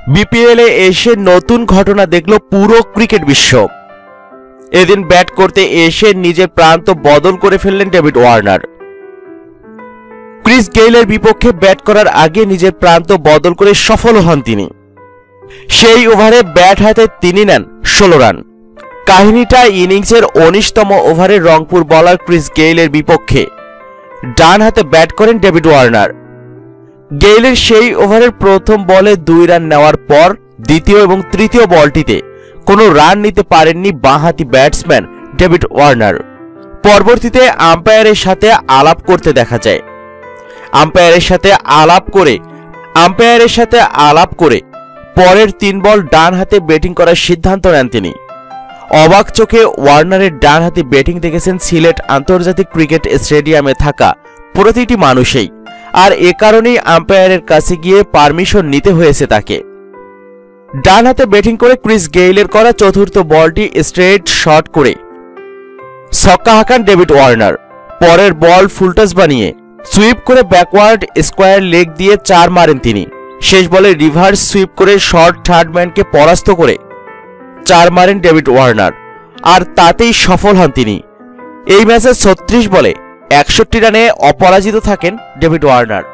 বিপিএলে এসে নতুন ঘটনা দেখল পুরো ক্রিকেট বিশ্ব। এদিন ব্যাট করতে এসে নিজের প্রান্ত বদল করে ফেললেন ডেভিড ওয়ার্নার। ক্রিস গেইলের বিপক্ষে ব্যাট করার আগে নিজের প্রান্ত বদল করে সফল হন তিনি। সেই ওভারে ব্যাট হাতে তিনি নেন 16 রান। কাহিনীটা ইনিংসের 19তম ওভারে রংপুর বোলার ক্রিস গেইলের বিপক্ষে ডান হাতে ব্যাট করেন ডেভিড ওয়ার্নার। গেইলের সেই ওভারের প্রথম বলে 2 রান নেওয়ার পর দ্বিতীয় এবং তৃতীয় বলটিতে কোনো রান নিতে পারেননি বাঁহাতি ব্যাটসম্যান ডেভিড ওয়ার্নার। পরবর্তীতে আম্পায়ারের সাথে আলাপ করতে দেখা যায়। আম্পায়ারের সাথে আলাপ করে পরের 3 বল ডান হাতে ব্যাটিং করার সিদ্ধান্ত নেন তিনি। অবাক চোখে ওয়ার্নারের ডান হাতে ব্যাটিং দেখেছেন সিলেট আন্তর্জাতিক ক্রিকেট স্টেডিয়ামে থাকা প্রতিটি মানুষই, আর এ কারণেই আম্পায়ারের কাছে গিয়ে পারমিশন নিতে হয়েছে তাকে। ডান হাতে ব্যাটিং করে ক্রিস গেইলের করা চতুর্থ বলটি স্ট্রেট শট করে ছক্কা হাঁকান ডেভিড ওয়ার্নার। পরের বল ফুলটাস বানিয়ে সুইপ করে ব্যাকওয়ার্ড স্কোয়ার লেগ দিয়ে 4 মারেন তিনি। শেষ বলে রিভার্স সুইপ করে শর্ট থার্ড ম্যানকে পরাস্ত করে 4 মারেন ডেভিড ওয়ার্নার, আর তাতেই সফল হন তিনি। এই ম্যাচে 36 বলে 61 রানে অপরাজিত থাকেন ডেভিড ওয়ার্নার।